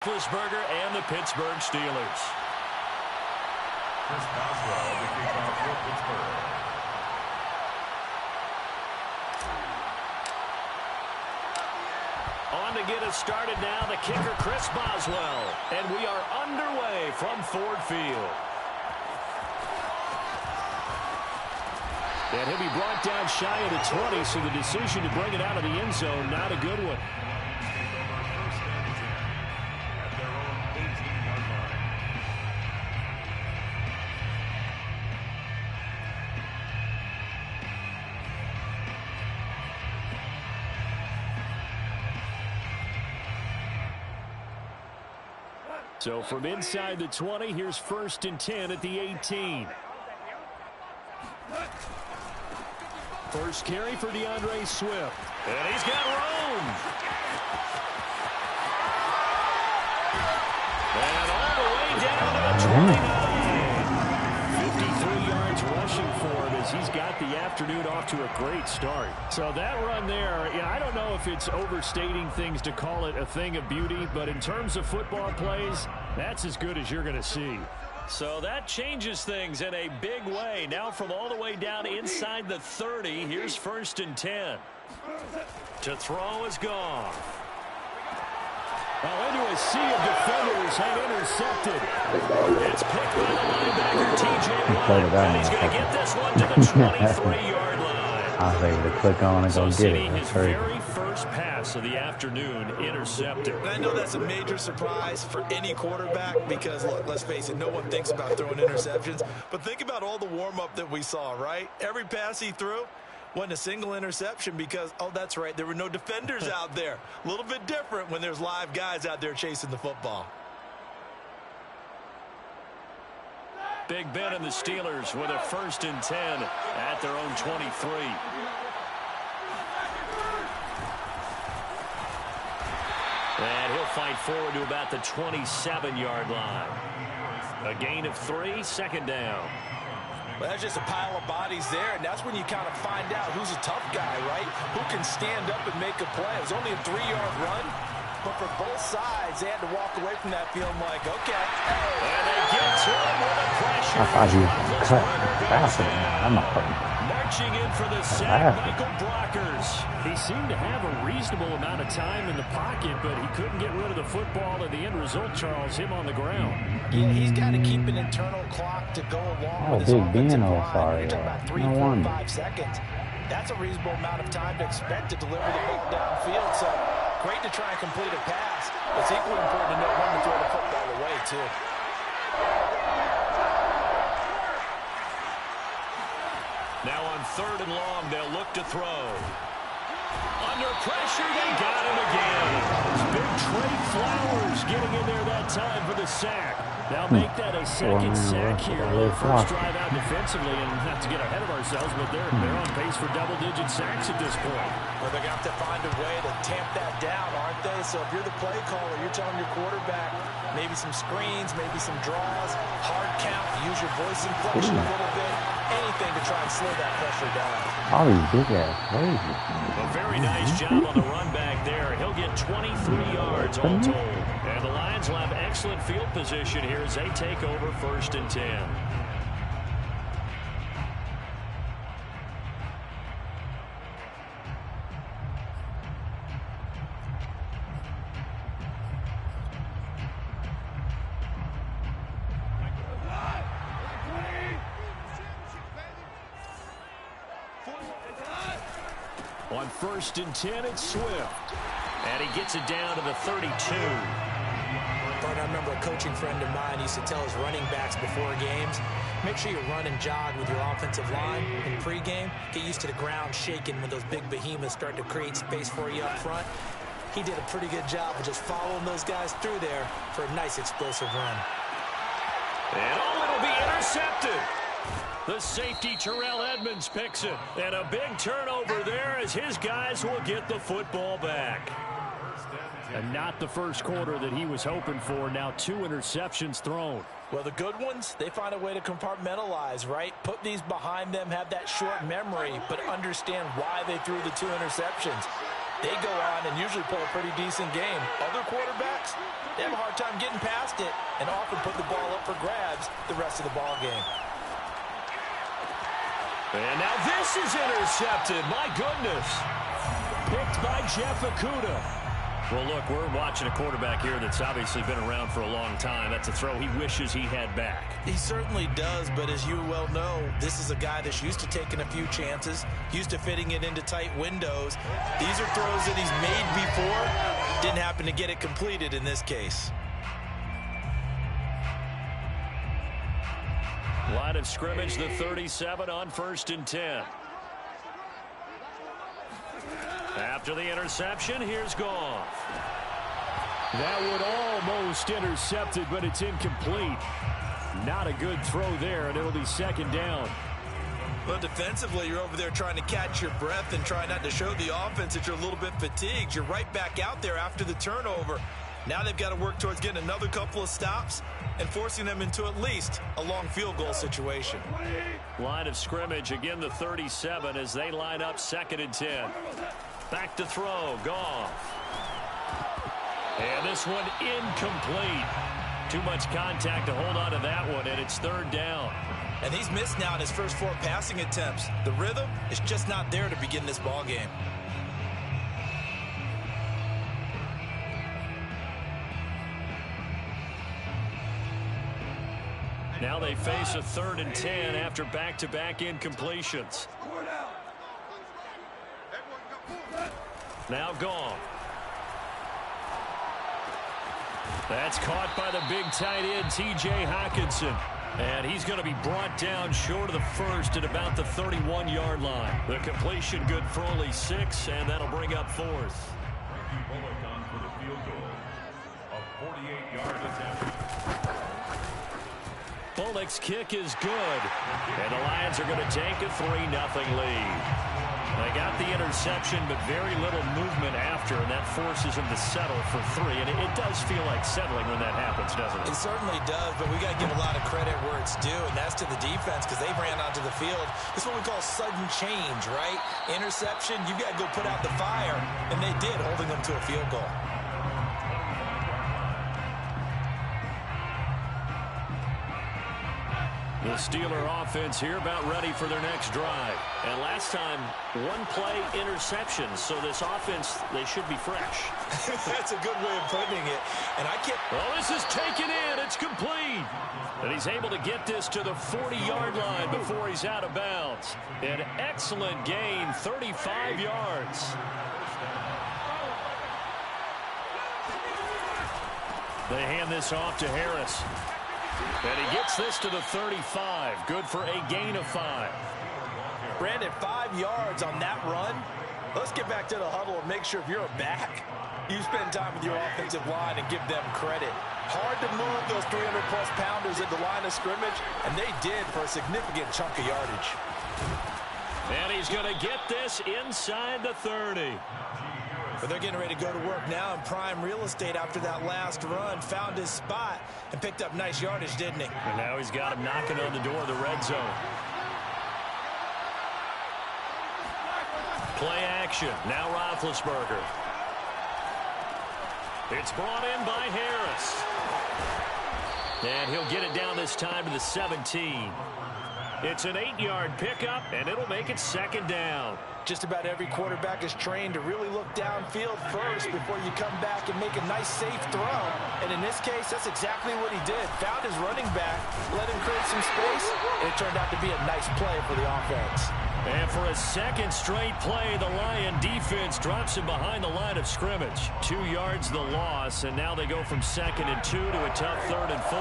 Roethlisberger and the Pittsburgh Steelers. Chris Boswell to kick off for Pittsburgh. On to get us started now, the kicker, Chris Boswell. And we are underway from Ford Field. And he'll be brought down shy of the 20, so the decision to bring it out of the end zone, not a good one. So from inside the 20, here's 1st and 10 at the 18. First carry for DeAndre Swift. And he's got room. And all the way down to the 29. 53 yards rushing for him as he's got the afternoon off to a great start. So that run there, yeah, I don't know if it's overstating things to call it a thing of beauty, but in terms of football plays, that's as good as you're going to see. So that changes things in a big way. Now from all the way down inside the 30, here's 1st and 10. To throw is gone. Well, into a sea of defenders and intercepted. It's picked by the linebacker, T.J. Watt, and he's going to get this one to the 23-yard line. I was able to click on and go get it. His very first pass of the afternoon intercepted. And I know that's a major surprise for any quarterback because, look, let's face it, no one thinks about throwing interceptions. But think about all the warm-up that we saw, right? Every pass he threw wasn't a single interception because, oh, that's right, there were no defenders out there. A little bit different when there's live guys out there chasing the football. Big Ben and the Steelers with a 1st and 10 at their own 23. And he'll fight forward to about the 27-yard line. A gain of 3, 2nd down. Well, that's just a pile of bodies there, and that's when you kind of find out who's a tough guy, right? Who can stand up and make a play. It was only a 3-yard run, but for both sides, they had to walk away from that feeling like, okay. And they get to him with a pressure. I thought you were cut faster than that. I'm not putting it. Marching in for the sack, Michael Brockers. He seemed to have a reasonable amount of time in the pocket, but he couldn't get rid of the football, and the end result, Charles, him on the ground. Yeah, he's got to keep an internal clock to go along with his offensive line. You're talking about 3.5 seconds. That's a reasonable amount of time to expect to deliver the ball downfield. So great to try and complete a pass. It's equally important to know when to throw the football away, too. Now on 3rd and long, they'll look to throw. Under pressure, they got him again. It's big Trey Flowers getting in there that time for the sack. They'll make that a 2nd sack here. First drive out defensively, and not to get ahead of ourselves, but they're on pace for double-digit sacks at this point. Well, they're going to have to find a way to tamp that down, aren't they? So if you're the play caller, you're telling your quarterback maybe some screens, maybe some draws, hard count, use your voice inflection a little bit, anything to try and slow that pressure down. All these big ass crazy. A very nice job on the run back there. He'll get 23 yards all told. And the Lions will have excellent field position here as they take over 1st and 10. On 1st and 10, it's Swift. And he gets it down to the 32. I remember a coaching friend of mine used to tell his running backs before games, make sure you run and jog with your offensive line in pregame. Get used to the ground shaking when those big behemoths start to create space for you up front. He did a pretty good job of just following those guys through there for a nice explosive run. And it'll be intercepted. The safety, Terrell Edmonds, picks it. And a big turnover there as his guys will get the football back. And not the first quarter that he was hoping for. Now 2 interceptions thrown. Well, the good ones, they find a way to compartmentalize, right? Put these behind them, have that short memory, but understand why they threw the 2 interceptions. they go on and usually play a pretty decent game. Other quarterbacks, they have a hard time getting past it and often put the ball up for grabs the rest of the ball game. And now this is intercepted. My goodness. Picked by Jeff Okudah. Well, look, we're watching a quarterback here that's obviously been around for a long time. That's a throw he wishes he had back. He certainly does, but as you well know, this is a guy that's used to taking a few chances, used to fitting it into tight windows. These are throws that he's made before. Didn't happen to get it completed in this case. Line of scrimmage, the 37 on 1st and 10. After the interception, here's Goff. That would almost intercepted, but it's incomplete. Not a good throw there, and it'll be 2nd down. Well, defensively, you're over there trying to catch your breath and try not to show the offense that you're a little bit fatigued. You're right back out there after the turnover. Now they've got to work towards getting another couple of stops and forcing them into at least a long field goal situation. Line of scrimmage, again the 37 as they line up 2nd and 10. Back to throw, Goff. And this one incomplete. Too much contact to hold on to that one, and it's 3rd down. And he's missed now in his first 4 passing attempts. The rhythm is just not there to begin this ball game. Now they face a 3rd and 10 after back-to-back incompletions. Now Goff. That's caught by the big tight end, T.J. Hockenson. And he's going to be brought down short of the first at about the 31-yard line. The completion good for only 6, and that'll bring up 4th. Bullock on for the field goal. A 48-yard attempt. Bullock's kick is good. And the Lions are going to take a 3-0 lead. They got the interception, but very little movement after, and that forces him to settle for 3. And it does feel like settling when that happens, doesn't it? It certainly does, but we got to give a lot of credit where it's due, and that's to the defense because they ran onto the field. It's what we call sudden change, right? Interception, you got to go put out the fire, and they did, holding them to a field goal. The Steeler offense here about ready for their next drive. And last time, 1-play interceptions. So this offense, they should be fresh. That's a good way of putting it. And I can't... Well, this is taken in. It's complete. And he's able to get this to the 40-yard line before he's out of bounds. An excellent gain, 35 yards. They hand this off to Harris. And he gets this to the 35. Good for a gain of 5. Brandon, 5 yards on that run. Let's get back to the huddle and make sure if you're a back, you spend time with your offensive line and give them credit. Hard to move those 300-plus pounders at the line of scrimmage, and they did for a significant chunk of yardage. And he's going to get this inside the 30. But they're getting ready to go to work now in prime real estate after that last run. Found his spot and picked up nice yardage, didn't he? And now he's got him knocking on the door of the red zone. Play action. Now Roethlisberger. It's brought in by Harris. And he'll get it down this time to the 17. It's an 8-yard pickup, and it'll make it 2nd down. Just about every quarterback is trained to really look downfield first before you come back and make a nice, safe throw. And in this case, that's exactly what he did. Found his running back, let him create some space, and it turned out to be a nice play for the offense. And for a 2nd straight play, the Lion defense drops him behind the line of scrimmage. 2 yards the loss, and now they go from 2nd and 2 to a tough 3rd and 4.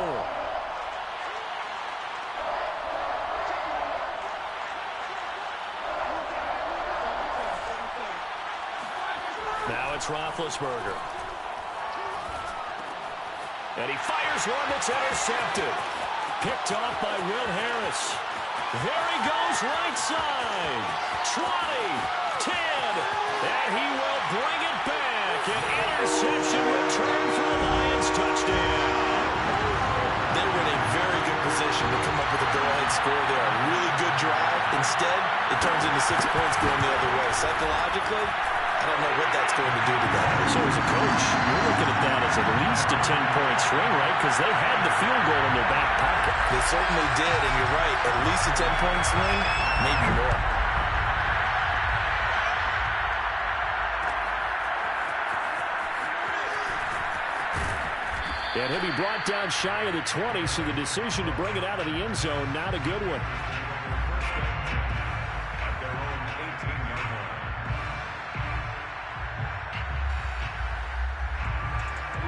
Now it's Roethlisberger. And he fires one that's intercepted. Picked off by Will Harris. There he goes right side. 20, 10, and he will bring it back. An interception return for the Lions touchdown. They were in a very good position to come up with a go-ahead score there. A really good drive. Instead, it turns into 6 points going the other way. Psychologically, I don't know what that's 10-point swing, right? Because they had the field goal in their back pocket. They certainly did, and you're right. At least a 10-point swing, maybe more. And he'll be brought down shy of the 20, so the decision to bring it out of the end zone, not a good one.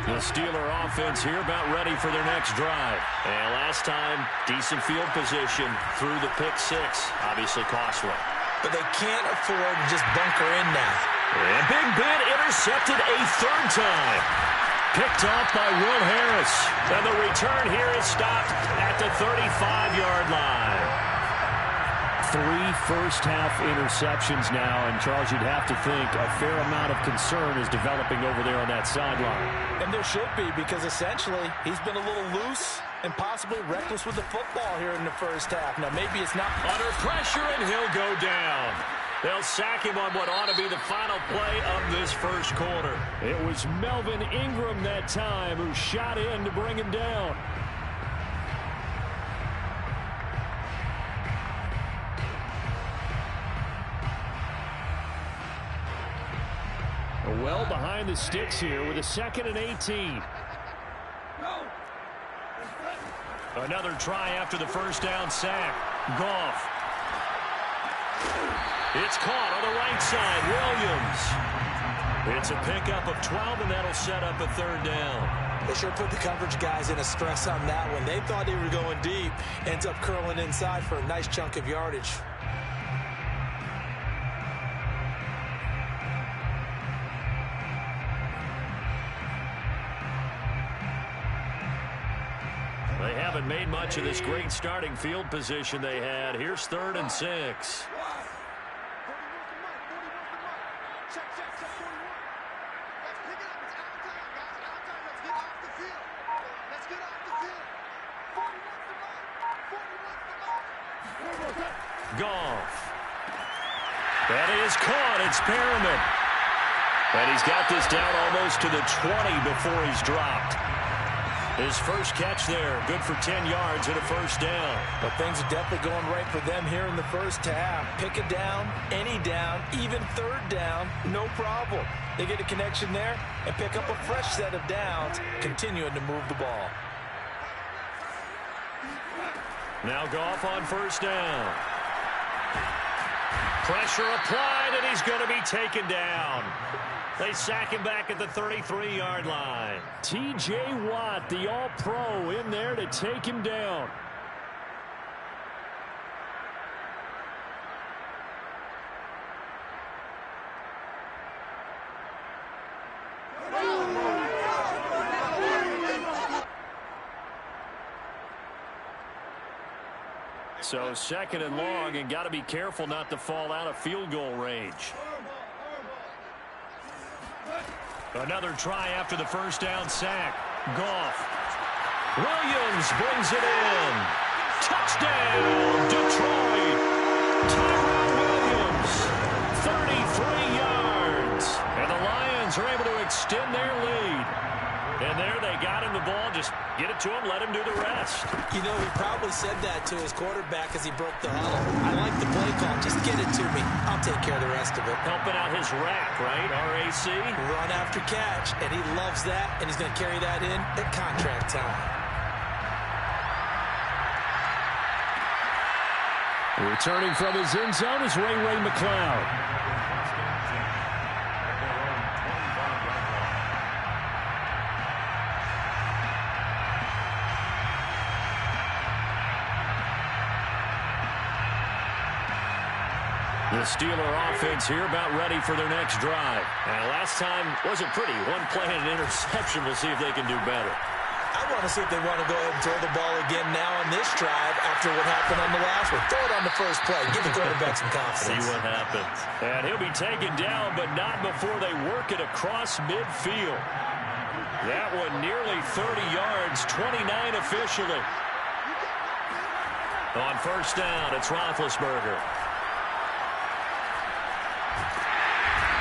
The Steeler offense here about ready for their next drive. And last time, decent field position through the pick six. Obviously costly. But they can't afford to just bunker in now. And Big Ben intercepted a third time. Picked off by Will Harris. And the return here is stopped at the 35-yard line. 3 first-half interceptions now, and Charles, you'd have to think a fair amount of concern is developing over there on that sideline. And there should be, because essentially he's been a little loose and possibly reckless with the football here in the first half. Now, maybe it's not under pressure, and he'll go down. They'll sack him on what ought to be the final play of this first quarter. It was Melvin Ingram that time who shot in to bring him down. Well behind the sticks here with a 2nd and 18. Another try after the first down sack. Goff. It's caught on the right side. Williams. It's a pickup of 12, and that'll set up a 3rd down. They sure put the coverage guys in a stress on that one. They thought they were going deep. Ends up curling inside for a nice chunk of yardage. They haven't made much of this great starting field position they had. Here's 3rd and 6. Goff. That is caught. It's Perriman. And he's got this down almost to the 20 before he's dropped. His first catch there, good for 10 yards and a 1st down. But things are definitely going right for them here in the first half. Pick a down, any down, even 3rd down, no problem. They get a connection there and pick up a fresh set of downs, continuing to move the ball. Now Goff on 1st down. Pressure applied, and he's going to be taken down. They sack him back at the 33-yard line. T.J. Watt, the All-Pro, in there to take him down. So 2nd and long, and got to be careful not to fall out of field goal range. Another try after the first down sack. Goff. Williams brings it in. Touchdown, Detroit. Tyrell Williams, 33 yards. And the Lions are able to extend their lead. And there they got him the ball. Just get it to him, let him do the rest. You know, he probably said that to his quarterback as he broke the huddle. I like the play call. Just get it to me. I'll take care of the rest of it. Helping out his rack, right? RAC. Run after catch. And he loves that. And he's going to carry that in at contract time. Returning from his end zone is Ray McCloud. The Steeler offense here about ready for their next drive. And last time wasn't pretty. One play and an interception. We'll see if they can do better. I want to see if they want to go ahead and throw the ball again now on this drive after what happened on the last one. Throw it on the first play. Give the quarterback some confidence. See what happens. And he'll be taken down, but not before they work it across midfield. That one nearly 30 yards, 29 officially. On 1st down, it's Roethlisberger.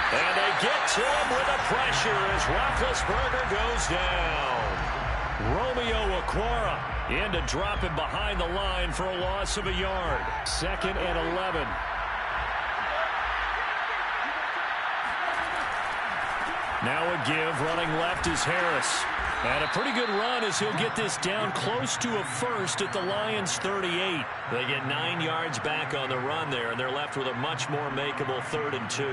And they get to him with the pressure as Roethlisberger goes down. Romeo Okwara in to drop him behind the line for a loss of a yard. 2nd and 11. Now a give, running left is Harris. And a pretty good run as he'll get this down close to a first at the Lions' 38. They get 9 yards back on the run there, and they're left with a much more makeable 3rd and 2.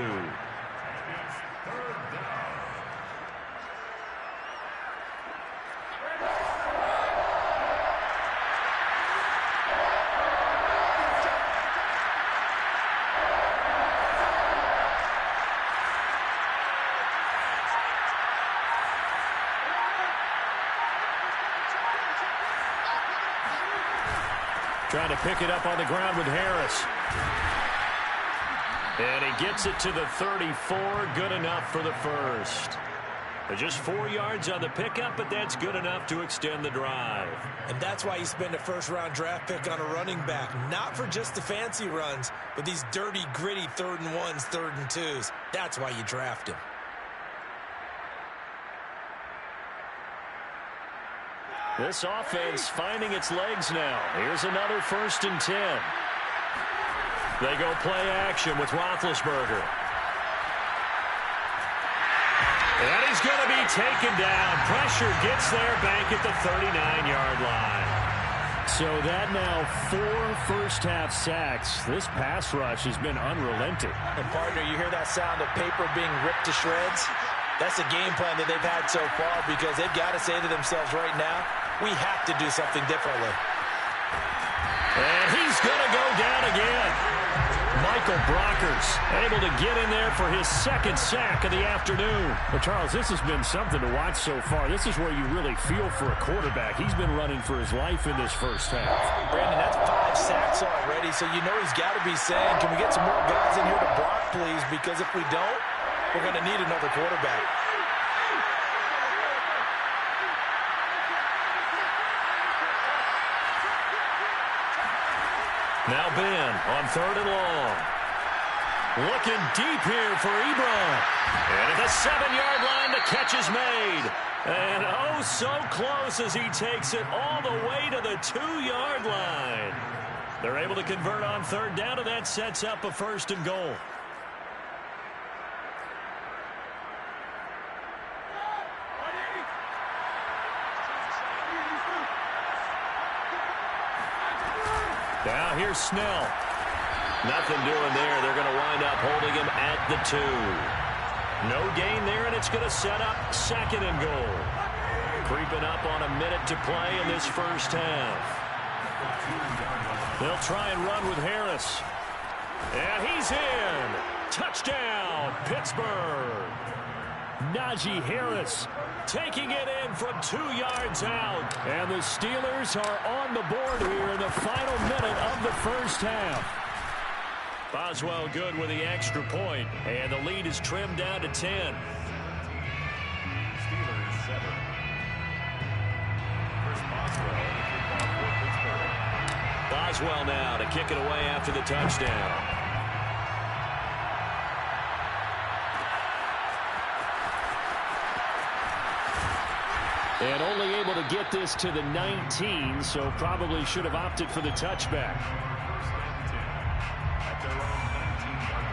Trying to pick it up on the ground with Harris. And he gets it to the 34. Good enough for the first. Just 4 yards on the pickup, but that's good enough to extend the drive. And that's why you spend a first-round draft pick on a running back. Not for just the fancy runs, but these dirty, gritty 3rd and 1s, 3rd and 2s. That's why you draft him. This offense finding its legs now. Here's another 1st and 10. They go play action with Roethlisberger. And he's going to be taken down. Pressure gets there back at the 39-yard line. So that now 4 first-half sacks. This pass rush has been unrelenting. And, partner, you hear that sound of paper being ripped to shreds? That's the game plan that they've had so far because they've got to say to themselves right now, we have to do something differently. And he's going to go down again. Michael Brockers able to get in there for his 2nd sack of the afternoon. Well, Charles, this has been something to watch so far. This is where you really feel for a quarterback. He's been running for his life in this first half. Brandon, that's 5 sacks already, so you know he's got to be saying, can we get some more guys in here to block, please? Because if we don't, we're going to need another quarterback. Now Ben on 3rd and long. Looking deep here for Ebron. And at the 7-yard line, the catch is made. And oh, so close as he takes it all the way to the 2-yard line. They're able to convert on 3rd down, and that sets up a 1st and goal. Now here's Snell. Nothing doing there. They're going to wind up holding him at the 2. No gain there, and it's going to set up 2nd and goal. Creeping up on a minute to play in this first half. They'll try and run with Harris. And he's in. Touchdown, Pittsburgh. Najee Harris taking it in from 2 yards out. And the Steelers are on the board here in the final minute of the first half. Boswell good with the extra point, and the lead is trimmed down to 10. Steelers 7. Chris Boswell in the kickoff for Pittsburgh. Boswell now to kick it away after the touchdown. And only able to get this to the 19, so probably should have opted for the touchback. At their own 19-yard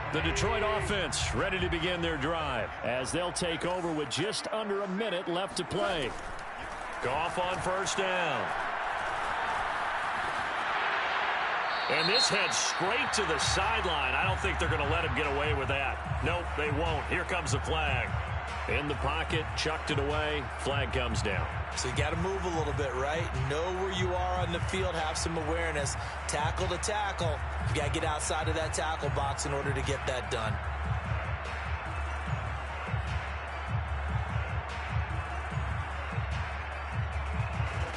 line. The Detroit offense ready to begin their drive as they'll take over with just under a minute left to play. Goff on 1st down. And this heads straight to the sideline. I don't think they're going to let him get away with that. Nope, they won't. Here comes the flag. In the pocket, chucked it away. Flag comes down. So you got to move a little bit, right? Know where you are on the field. Have some awareness. Tackle to tackle. You got to get outside of that tackle box in order to get that done.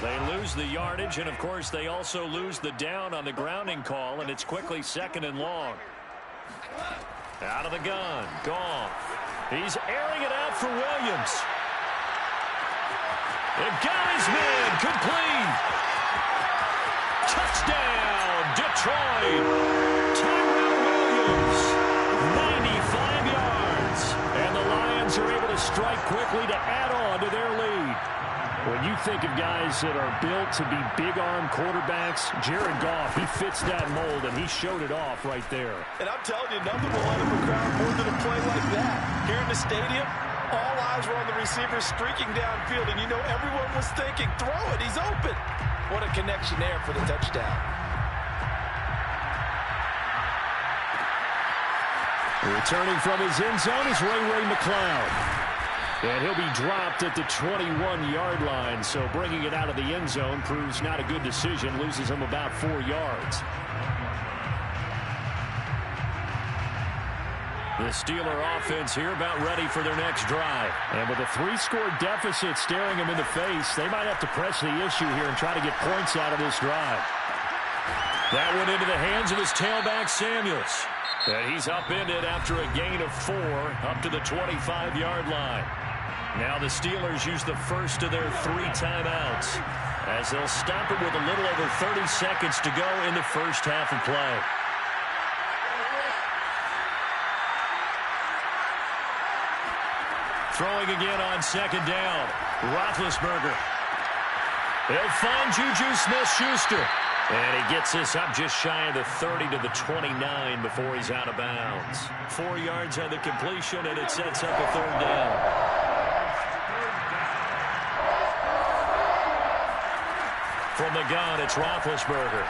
They lose the yardage, and, of course, they also lose the down on the grounding call, and it's quickly 2nd and long. Out of the gun. Goff. He's airing it out for Williams. And got his man complete. Touchdown, Detroit. Tyrell Williams, 95 yards. And the Lions are able to strike quickly to add on to their lead. When you think of guys that are built to be big-arm quarterbacks, Jared Goff, he fits that mold, and he showed it off right there. And I'm telling you, nothing will light up a crowd more than a play like that. Here in the stadium, all eyes were on the receiver streaking downfield, and you know everyone was thinking, throw it, he's open. What a connection there for the touchdown. Returning from his end zone is Ray McCloud. And he'll be dropped at the 21-yard line, so bringing it out of the end zone proves not a good decision, loses him about 4 yards. The Steeler offense here about ready for their next drive. And with a 3-score deficit staring them in the face, they might have to press the issue here and try to get points out of this drive. That went into the hands of his tailback, Samuels. And he's upended after a gain of 4 up to the 25-yard line. Now the Steelers use the first of their 3 timeouts as they'll stop it with a little over 30 seconds to go in the first half of play. Throwing again on second down. Roethlisberger. He'll find Juju Smith-Schuster. And he gets this up just shy of the 30 to the 29 before he's out of bounds. 4 yards on the completion, and it sets up a third down. From the gun, it's Roethlisberger.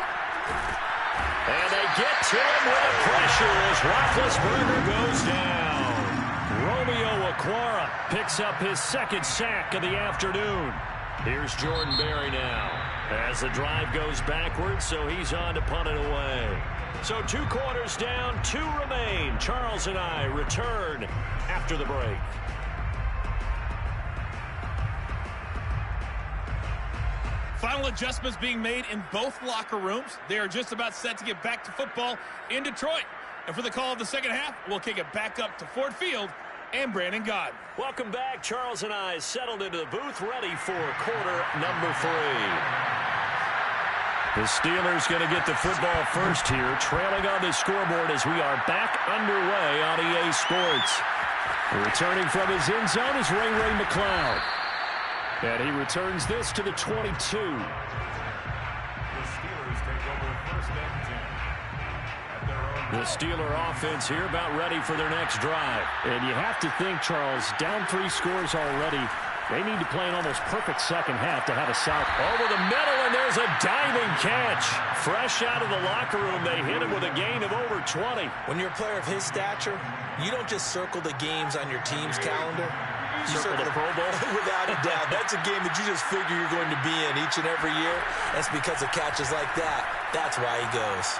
And they get to him with the pressure as Roethlisberger goes down. Romeo Okwara picks up his second sack of the afternoon. Here's Jordan Berry now as the drive goes backwards, so he's on to punt it away. So 2 quarters down, 2 remain. Charles and I return after the break. Final adjustments being made in both locker rooms. They are just about set to get back to football in Detroit. And for the call of the second half, we'll kick it back up to Ford Field and Brandon Gaudin. Welcome back. Charles and I settled into the booth, ready for quarter number 3. The Steelers going to get the football first here, trailing on the scoreboard as we are back underway on EA Sports. Returning from his end zone is Ray McCloud. And he returns this to the 22. The Steelers take over first and 10. At their own The Steeler offense here about ready for their next drive. And you have to think, Charles, down 3 scores already. They need to play an almost perfect second half to have a south. Over the middle, and there's a diving catch. Fresh out of the locker room, they hit him with a gain of over 20. When you're a player of his stature, you don't just circle the games on your team's calendar. You Circle the Pro Bowl? Without a doubt. That's a game that you just figure you're going to be in each and every year. That's because of catches like that. That's why he goes.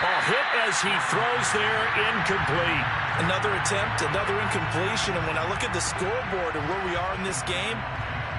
Ball hit as he throws there, incomplete. Another attempt, another incompletion. And when I look at the scoreboard and where we are in this game,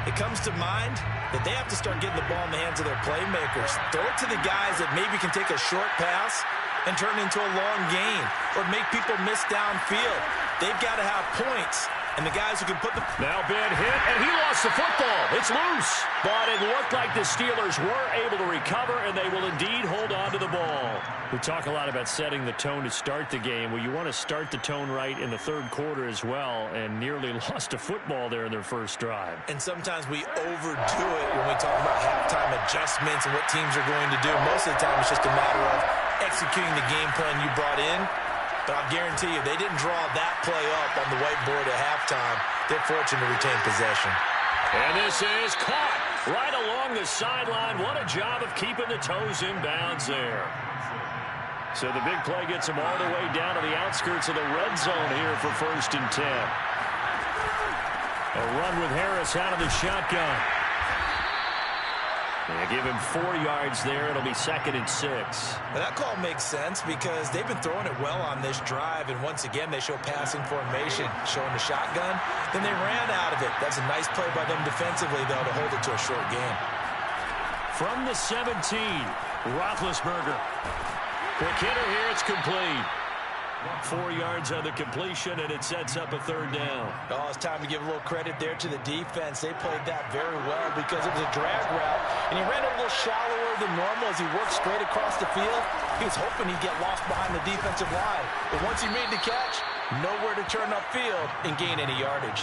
it comes to mind that they have to start getting the ball in the hands of their playmakers. Throw it to the guys that maybe can take a short pass and turn it into a long gain or make people miss downfield. They've got to have points. And the guys who can put the... Now Ben hit, and he lost the football. It's loose. But it looked like the Steelers were able to recover, and they will indeed hold on to the ball. We talk a lot about setting the tone to start the game. Well, you want to start the tone right in the third quarter as well, and nearly lost a football there in their first drive. And sometimes we overdo it when we talk about halftime adjustments and what teams are going to do. Most of the time, it's just a matter of executing the game plan you brought in. But I'll guarantee you, they didn't draw that play up on the whiteboard at halftime. They're fortunate to retain possession. And this is caught right along the sideline. What a job of keeping the toes in bounds there. So the big play gets them all the way down to the outskirts of the red zone here for 1st and 10. A run with Harris out of the shotgun. They give him 4 yards there. It'll be 2nd and 6. Now that call makes sense because they've been throwing it well on this drive, and once again they show passing formation, showing the shotgun. Then they ran out of it. That's a nice play by them defensively, though, to hold it to a short game. From the 17, Roethlisberger. Quick hitter here, it's complete. 4 yards on the completion, and it sets up a third down. Oh, it's time to give a little credit there to the defense. They played that very well because it was a drag route, and he ran a little shallower slower than normal as he worked straight across the field. He was hoping he'd get lost behind the defensive line. But once he made the catch, nowhere to turn upfield and gain any yardage.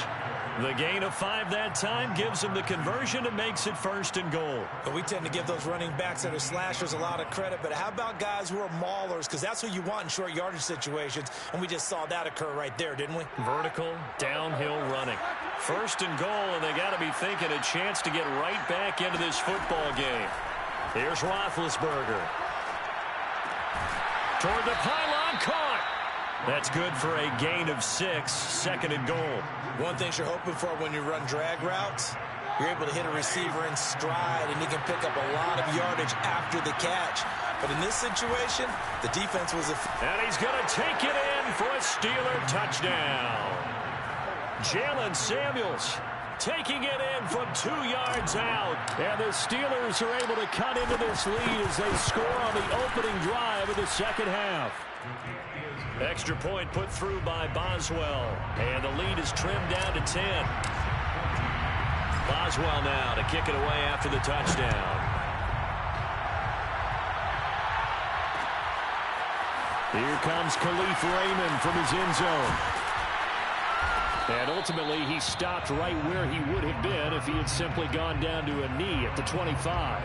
The gain of 5 that time gives him the conversion and makes it 1st and goal. But we tend to give those running backs that are slashers a lot of credit. But how about guys who are maulers? Because that's who you want in short yardage situations. And we just saw that occur right there, didn't we? Vertical, downhill running. 1st and goal, and they got to be thinking a chance to get right back into this football game. Here's Roethlisberger. Toward the pylon, caught. That's good for a gain of 6, 2nd and goal. One thing you're hoping for when you run drag routes, you're able to hit a receiver in stride, and he can pick up a lot of yardage after the catch. But in this situation, the defense was... And he's going to take it in for a Steeler touchdown. Jalen Samuels taking it in from 2 yards out. And the Steelers are able to cut into this lead as they score on the opening drive of the second half. Extra point put through by Boswell. And the lead is trimmed down to 10. Boswell now to kick it away after the touchdown. Here comes Khalif Raymond from his end zone. And ultimately, he stopped right where he would have been if he had simply gone down to a knee at the 25.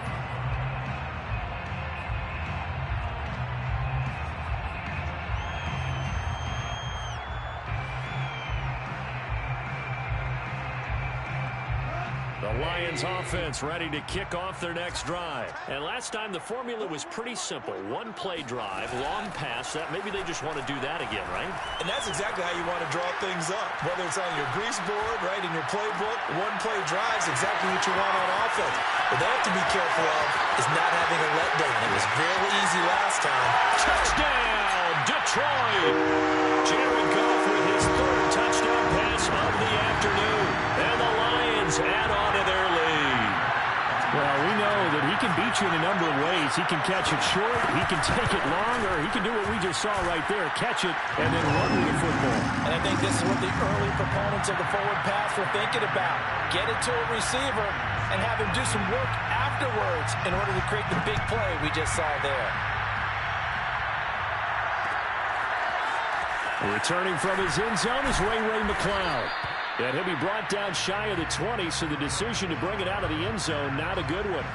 The Lions offense ready to kick off their next drive. And last time the formula was pretty simple. 1-play drive, long pass. That maybe they just want to do that again, right? And that's exactly how you want to draw things up. Whether it's on your grease board, right, in your playbook, 1-play drive is exactly what you want on offense. What they have to be careful of is not having a letdown. It was very easy last time. Touchdown, Detroit! Jared Goff with his 3rd touchdown pass of the afternoon. And the Lions add on to their lead. Well, we know that he can beat you in a number of ways. He can catch it short, he can take it long, or he can do what we just saw right there, catch it and then run with the football. And I think this is what the early proponents of the forward pass were thinking about. Get it to a receiver and have him do some work afterwards in order to create the big play we just saw there. Returning from his end zone is Ray McCloud. And he'll be brought down shy of the 20, so the decision to bring it out of the end zone, not a good one.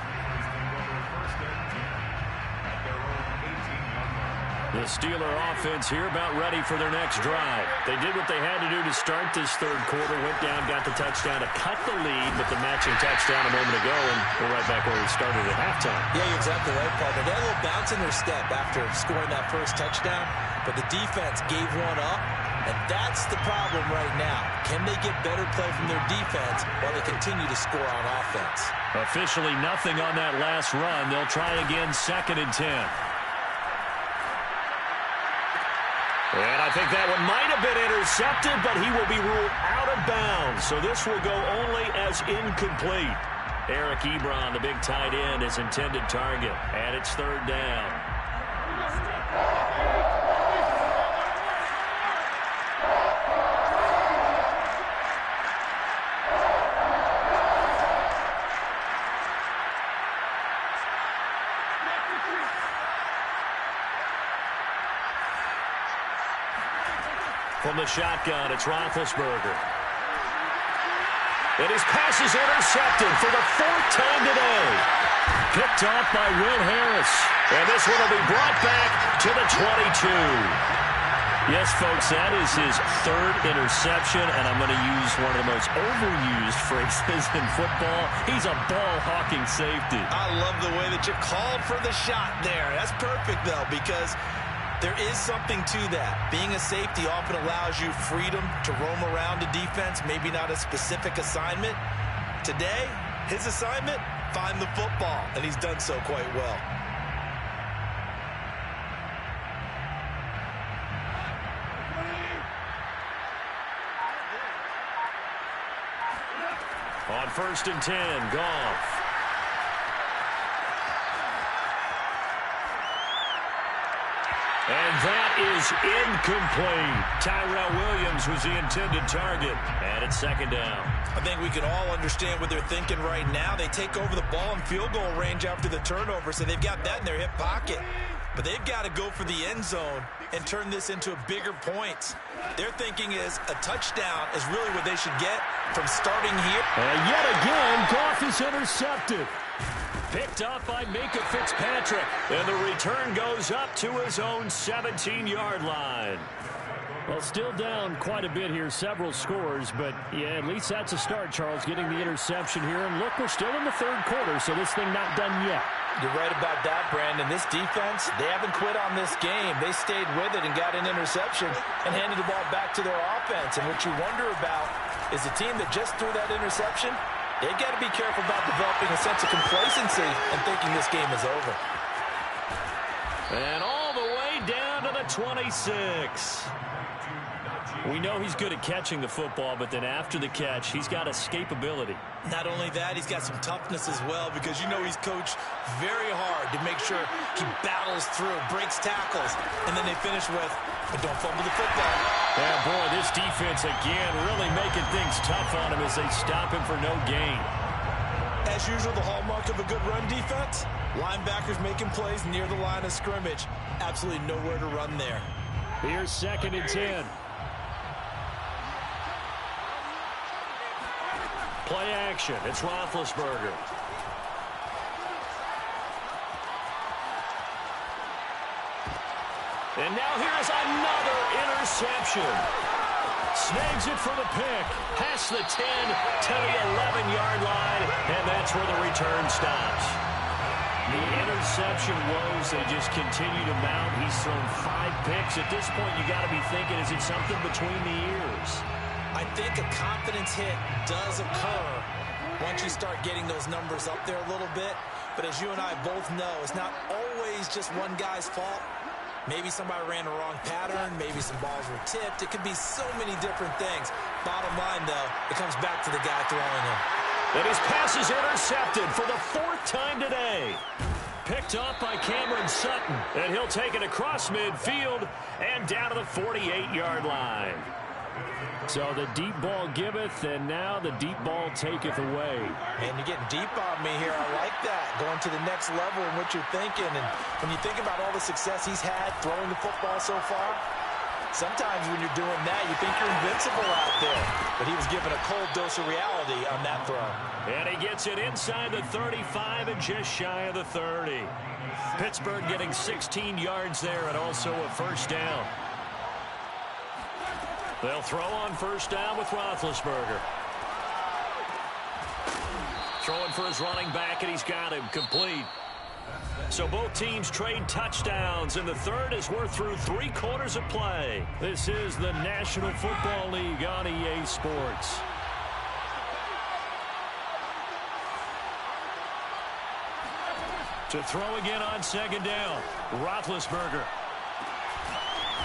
The Steeler offense here about ready for their next drive. They did what they had to do to start this 3rd quarter, went down, got the touchdown to cut the lead with the matching touchdown a moment ago, and we're right back where we started at halftime. Yeah, you're exactly right, partner. They had a little bounce in their step after scoring that first touchdown, but the defense gave one up. And that's the problem right now. Can they get better play from their defense while they continue to score on offense? Officially nothing on that last run. They'll try again 2nd and 10. And I think that one might have been intercepted, but he will be ruled out of bounds. So this will go only as incomplete. Eric Ebron, the big tight end, is intended target. And it's 3rd down. From the shotgun, it's Roethlisberger. And his pass is intercepted for the 4th time today. Picked off by Will Harris. And this one will be brought back to the 22. Yes, folks, that is his 3rd interception, and I'm going to use one of the most overused phrases in football. He's a ball-hawking safety. I love the way that you called for the shot there. That's perfect, though, because there is something to that. Being a safety often allows you freedom to roam around the defense, maybe not a specific assignment. Today, his assignment, find the football, and he's done so quite well. On 1st and 10, Goff. And that is incomplete. Tyrell Williams was the intended target. And it's second down. I think we can all understand what they're thinking right now. They take over the ball in field goal range after the turnover, so they've got that in their hip pocket. But they've got to go for the end zone and turn this into bigger points. Their thinking is a touchdown is really what they should get from starting here. And yet again, Goff is intercepted. Picked up by Minka Fitzpatrick. And the return goes up to his own 17-yard line. Well, still down quite a bit here, several scores, but yeah, at least that's a start, Charles, getting the interception here. And look, we're still in the third quarter, so this thing not done yet. You're right about that, Brandon. This defense, they haven't quit on this game. They stayed with it and got an interception and handed the ball back to their offense. And what you wonder about is the team that just threw that interception, they've got to be careful about developing a sense of complacency and thinking this game is over. And all the way down to the 26. We know he's good at catching the football, but then after the catch, he's got escapability. Not only that, he's got some toughness as well, because you know he's coached very hard to make sure he battles through, breaks tackles, and then they finish with, but don't fumble the football. Yeah, boy, this defense again really making things tough on him as they stop him for no gain. As usual, the hallmark of a good run defense, linebackers making plays near the line of scrimmage. Absolutely nowhere to run there. Here's 2nd and 10. Play action. It's Roethlisberger. And now here's another interception. Snags it for the pick. Past the 10 to the 11-yard line. And that's where the return stops. The interception woes, they just continue to mount. He's thrown 5 picks. At this point, you got to be thinking, is it something between the ears? I think a confidence hit does occur once you start getting those numbers up there a little bit. But as you and I both know, it's not always just one guy's fault. Maybe somebody ran the wrong pattern. Maybe some balls were tipped. It could be so many different things. Bottom line, though, it comes back to the guy throwing him. And his pass is intercepted for the 4th time today. Picked up by Cameron Sutton. And he'll take it across midfield and down to the 48-yard line. So the deep ball giveth, and now the deep ball taketh away. And you're getting deep on me here. I like that. Going to the next level in what you're thinking. And when you think about all the success he's had throwing the football so far, sometimes when you're doing that, you think you're invincible out there. But he was given a cold dose of reality on that throw. And he gets it inside the 35 and just shy of the 30. Pittsburgh getting 16 yards there and also a first down. They'll throw on first down with Roethlisberger. Throwing for his running back, and he's got him complete. So both teams trade touchdowns, and the third as we're through 3 quarters of play. This is the National Football League on EA Sports. To throw again on second down, Roethlisberger.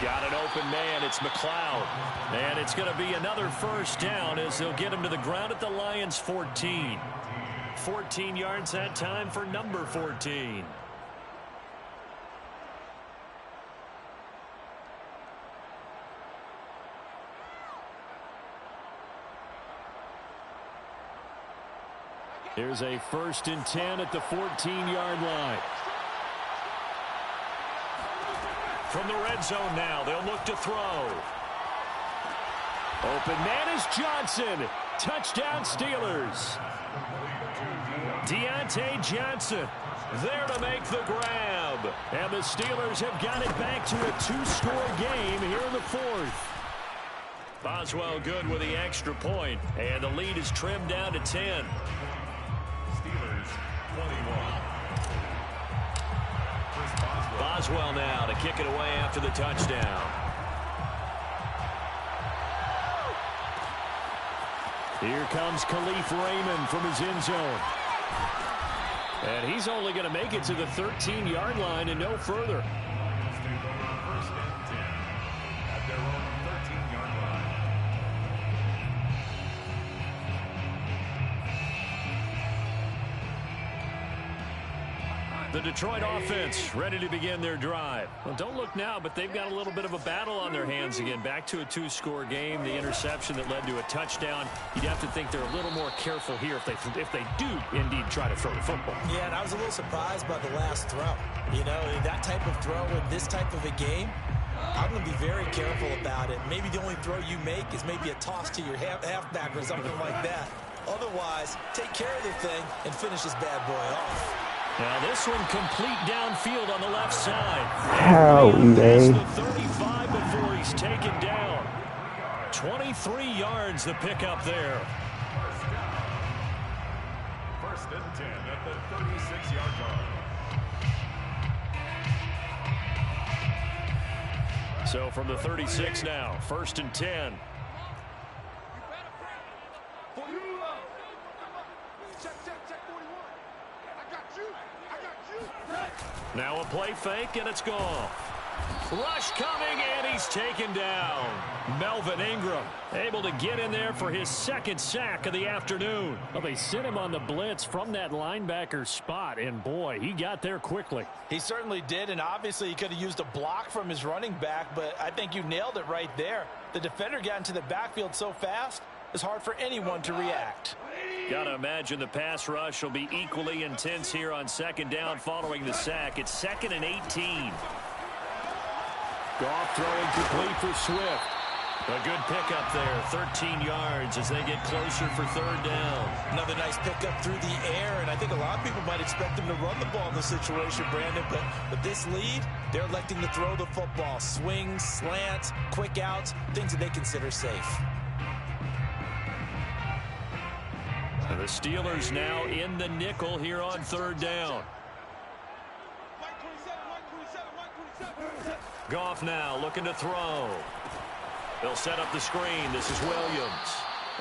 Got an open man. It's McLeod. And it's going to be another first down as they'll get him to the ground at the Lions' 14. 14 yards that time for number 14. Here's a 1st and 10 at the 14-yard line. From the red zone now, they'll look to throw. Open man is Johnson. Touchdown Steelers. Deontay Johnson there to make the grab. And the Steelers have got it back to a 2-score game here in the 4th. Boswell good with the extra point, and the lead is trimmed down to 10. Steelers 21. Boswell now to kick it away after the touchdown. Here comes Khalif Raymond from his end zone. And he's only going to make it to the 13-yard line and no further. First and 10 at their own 13-yard line. The Detroit offense ready to begin their drive. Well, don't look now, but they've got a little bit of a battle on their hands again. Back to a two-score game. The interception that led to a touchdown. You'd have to think they're a little more careful here if they do indeed try to throw the football. Yeah, and I was a little surprised by the last throw. You know, that type of throw in this type of a game, I'm going to be very careful about it. Maybe the only throw you make is maybe a toss to your halfback or something like that. Otherwise, take care of the thing and finish this bad boy off. Now this one complete downfield on the left side. How, EA? The 35 before he's taken down. 23 yards the pickup there. First and 10 at the 36-yard line. So from the 36 now, first and 10. Now a play fake, and it's gone. Rush coming, and he's taken down. Melvin Ingram able to get in there for his second sack of the afternoon. Well, they sent him on the blitz from that linebacker spot, and boy, he got there quickly. He certainly did, and obviously he could have used a block from his running back, but I think you nailed it right there. The defender got into the backfield so fast, it's hard for anyone to react. Got to imagine the pass rush will be equally intense here on second down following the sack. It's 2nd and 18. Goff throwing complete for Swift. A good pickup there, 13 yards as they get closer for third down. Another nice pickup through the air, and I think a lot of people might expect them to run the ball in this situation, Brandon, but with this lead, they're electing to throw the football. Swings, slants, quick outs, things that they consider safe. And the Steelers now in the nickel here on third down. Goff now looking to throw. They'll set up the screen. This is Williams.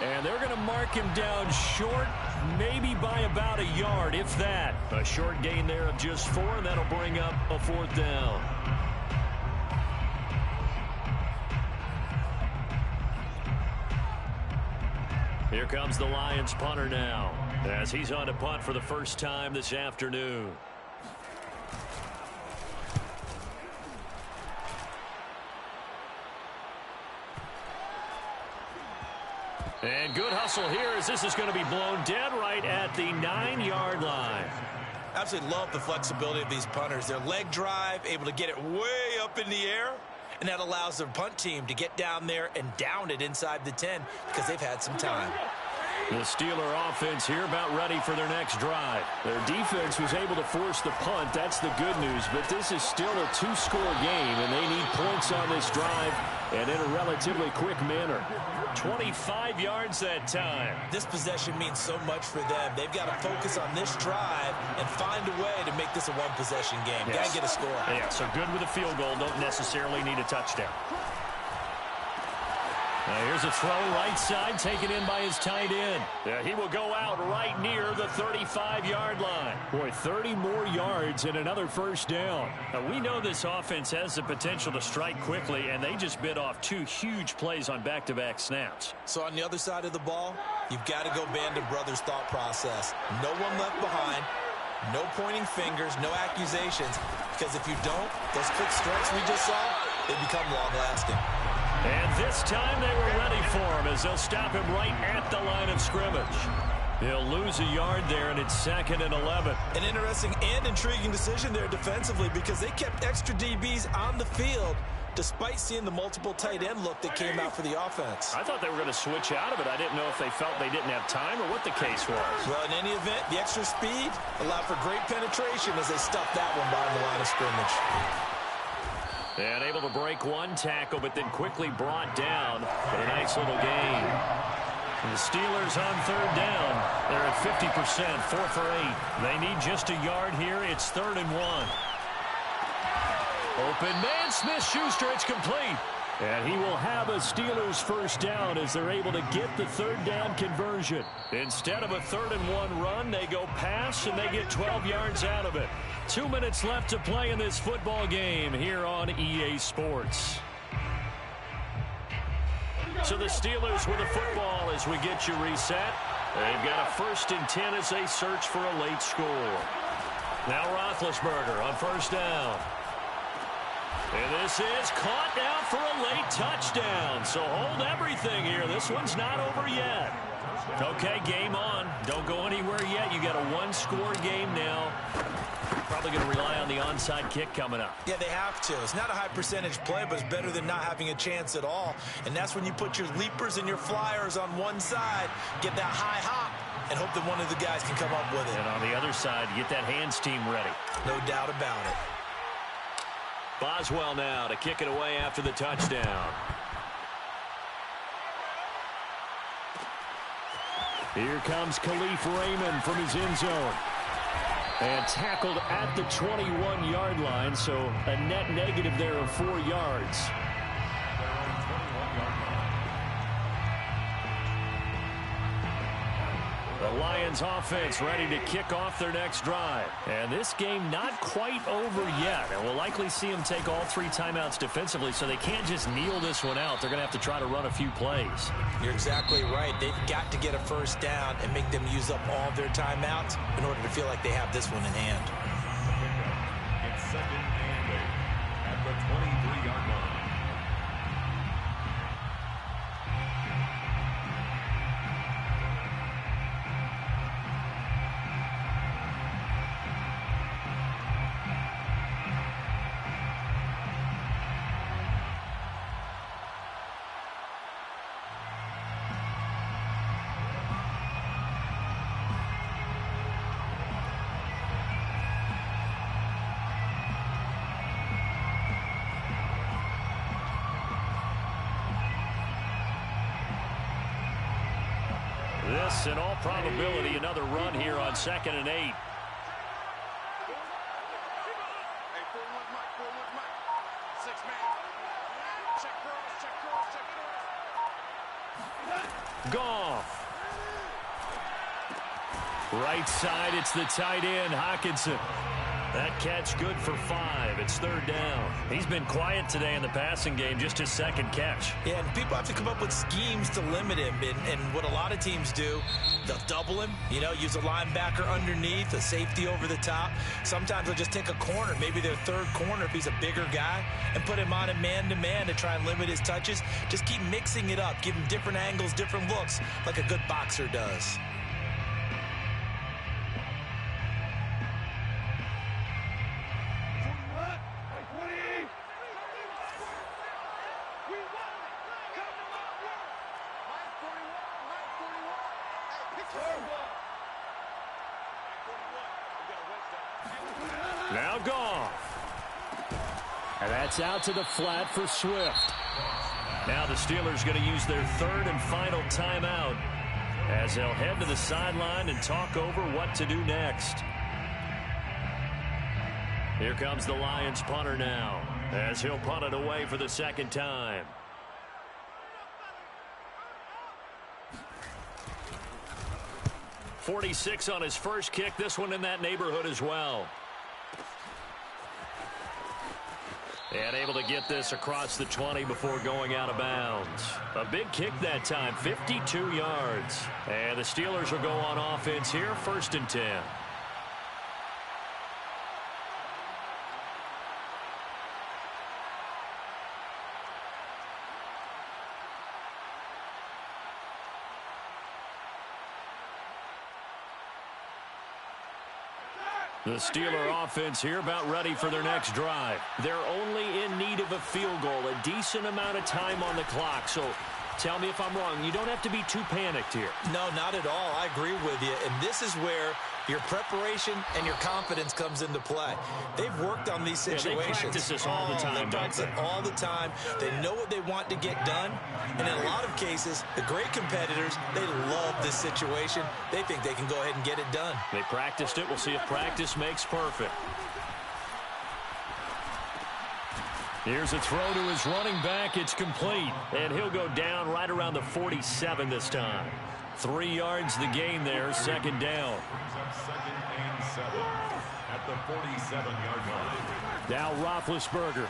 And they're going to mark him down short, maybe by about a yard, if that. A short gain there of just 4, and that'll bring up a fourth down. Here comes the Lions punter now, as he's on to punt for the first time this afternoon. And good hustle here as this is going to be blown dead right at the 9-yard line. Absolutely love the flexibility of these punters. Their leg drive, able to get it way up in the air, and that allows their punt team to get down there and down it inside the 10 because they've had some time. The Steeler offense here about ready for their next drive. Their defense was able to force the punt. That's the good news. But this is still a 2-score game, and they need points on this drive and in a relatively quick manner. 25 yards that time. This possession means so much for them. They've got to focus on this drive and find a way to make this a one-possession game. Yes. Got to get a score. Yeah, so good with a field goal. Don't necessarily need a touchdown. Now here's a throw right side taken in by his tight end. He will go out right near the 35-yard line. Boy, 30 more yards and another first down. Now we know this offense has the potential to strike quickly, and they just bit off 2 huge plays on back-to-back snaps. So on the other side of the ball, you've got to go Band of Brothers thought process. No one left behind. No pointing fingers, no accusations. Because if you don't, those quick strikes we just saw, they become long-lasting. And this time they were ready for him as they'll stop him right at the line of scrimmage. He'll lose a yard there, and it's 2nd and 11. An interesting and intriguing decision there defensively because they kept extra DBs on the field despite seeing the multiple tight end look that came out for the offense. I thought they were going to switch out of it. I didn't know if they felt they didn't have time or what the case was. Well, in any event, the extra speed allowed for great penetration as they stuffed that one behind the line of scrimmage. And able to break one tackle, but then quickly brought down. But a nice little gain. And the Steelers on third down. They're at 50%, 4 for 8. They need just a yard here. It's 3rd and 1. Open man, Smith-Schuster, it's complete. And he will have a Steelers first down as they're able to get the third down conversion. Instead of a 3rd and 1 run, they go pass and they get 12 yards out of it. 2 minutes left to play in this football game here on EA Sports. So the Steelers with the football as we get you reset. They've got a 1st and 10 as they search for a late score. Now Roethlisberger on first down. And this is caught now for a late touchdown. So hold everything here. This one's not over yet. Okay, game on. Don't go anywhere yet. You got a one-score game now. Probably going to rely on the onside kick coming up. Yeah, they have to. It's not a high percentage play, but it's better than not having a chance at all. And that's when you put your leapers and your flyers on one side, get that high hop, and hope that one of the guys can come up with it. And on the other side, get that hands team ready. No doubt about it. Boswell now to kick it away after the touchdown. Here comes Khalif Raymond from his end zone. And tackled at the 21-yard line, so a net negative there of 4 yards. The Lions offense ready to kick off their next drive. And this game not quite over yet. And we'll likely see them take all 3 timeouts defensively, so they can't just kneel this one out. They're going to have to try to run a few plays. You're exactly right. They've got to get a first down and make them use up all of their timeouts in order to feel like they have this one in hand. It's 2nd and 8 at the 23-yard line. This, in all probability, another run here on 2nd and 8. Goff. Right side, it's the tight end, Hockenson. That catch good for 5. It's 3rd down. He's been quiet today in the passing game, just his 2nd catch. Yeah, and people have to come up with schemes to limit him. And what a lot of teams do, they'll double him, use a linebacker underneath, a safety over the top. Sometimes they'll just take a corner, maybe their 3rd corner if he's a bigger guy, and put him on a man-to-man to try and limit his touches. Just keep mixing it up, give him different angles, different looks, like a good boxer does. Now Goff. And that's out to the flat for Swift. Now the Steelers going to use their 3rd and final timeout as they'll head to the sideline and talk over what to do next. Here comes the Lions punter now as he'll punt it away for the 2nd time. .46 on his first kick. This one in that neighborhood as well. And able to get this across the 20 before going out of bounds. A big kick that time, 52 yards. And the Steelers will go on offense here, 1st and 10. The Steeler offense here about ready for their next drive. They're only in need of a field goal, a decent amount of time on the clock. So tell me if I'm wrong. You don't have to be too panicked here. No, not at all. I agree with you. And this is where your preparation and your confidence comes into play. They've worked on these situations. They practice this all the time. They practice it all the time. They know what they want to get done. And in a lot of cases, the great competitors, they love this situation. They think they can go ahead and get it done. They practiced it. We'll see if practice makes perfect. Here's a throw to his running back. It's complete. And he'll go down right around the 47 this time. 3 yards the gain there, 2nd down. 2nd and 7 at the 47-yard line. Now Roethlisberger.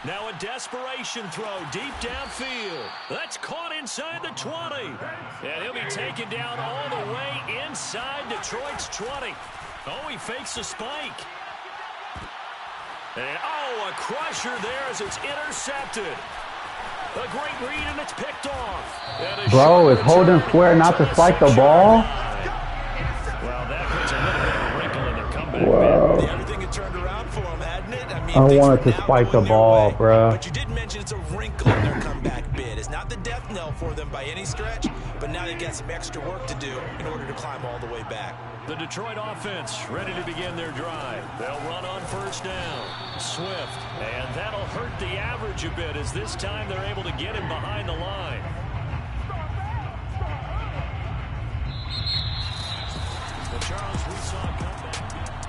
Now a desperation throw deep downfield. That's caught inside the 20. And he'll be taken down all the way inside Detroit's 20. Oh, he fakes a spike. And, oh, a crusher there as it's intercepted. A great read, and it's picked off. Bro, is holding square not to spike the ball? Well, that puts a little bit of a wrinkle in their comeback. Whoa. Everything had turned around for them, hadn't it? I mean, I wanted to spike the ball, bro. But you did mention it's a wrinkle in their comeback bid. It's not the death knell for them by any stretch, but now they've got some extra work to do in order to climb all the way back. The Detroit offense ready to begin their drive. They'll run on first down. Swift. And that'll hurt the average a bit as this time they're able to get him behind the line. The Charles we saw come back.